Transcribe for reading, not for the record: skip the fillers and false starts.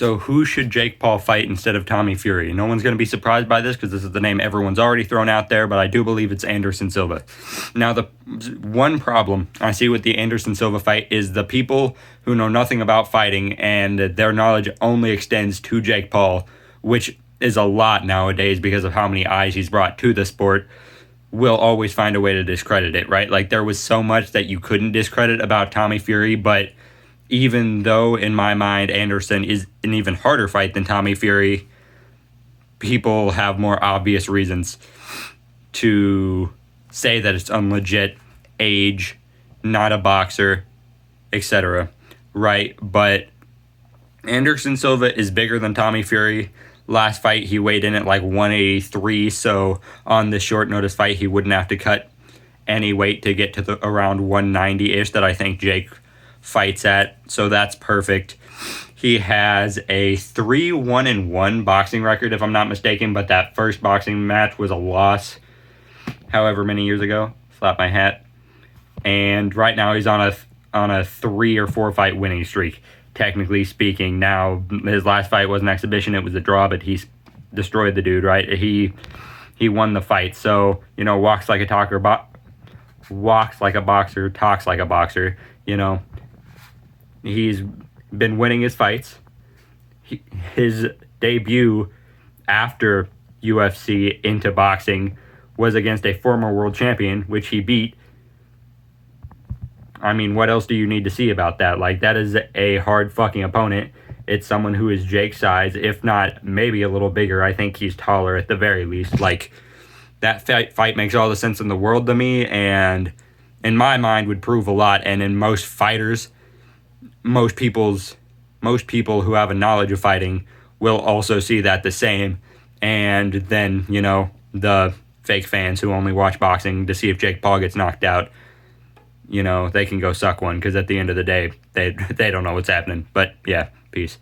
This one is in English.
So who should Jake Paul fight instead of Tommy Fury? No one's going to be surprised by this because this is the name everyone's already thrown out there, but I do believe it's Anderson Silva. Now, the one problem I see with the Anderson Silva fight is the people who know nothing about fighting and their knowledge only extends to Jake Paul, which is a lot nowadays because of how many eyes he's brought to the sport, will always find a way to discredit it, right? Like, there was so much that you couldn't discredit about Tommy Fury, but even though, in my mind, Anderson is an even harder fight than Tommy Fury, people have more obvious reasons to say that it's unlegit, age, not a boxer, etc., right? But Anderson Silva is bigger than Tommy Fury. Last fight, he weighed in at like 183, so on this short notice fight, he wouldn't have to cut any weight to get to the around 190-ish that I think Jake fights at, so that's perfect. He has a 3-1-1 boxing record, if I'm not mistaken, but that first boxing match was a loss however many years ago. Slap my hat. And right now he's on a 3 or 4 fight winning streak, technically speaking. Now, his last fight was an exhibition. It was a draw, but he destroyed the dude, right? He won the fight. So, walks like a boxer, talks like a boxer, He's been winning his fights. His debut after UFC into boxing was against a former world champion, which he beat. I mean, what else do you need to see about that? Like, that is a hard fucking opponent. It's someone who is Jake's size, if not maybe a little bigger. I think he's taller at the very least. Like, that fight makes all the sense in the world to me, and in my mind would prove a lot. And in most fighters, most people who have a knowledge of fighting will also see that the same. And then, the fake fans who only watch boxing to see if Jake Paul gets knocked out, they can go suck one, because at the end of the day, they don't know what's happening. But yeah, peace.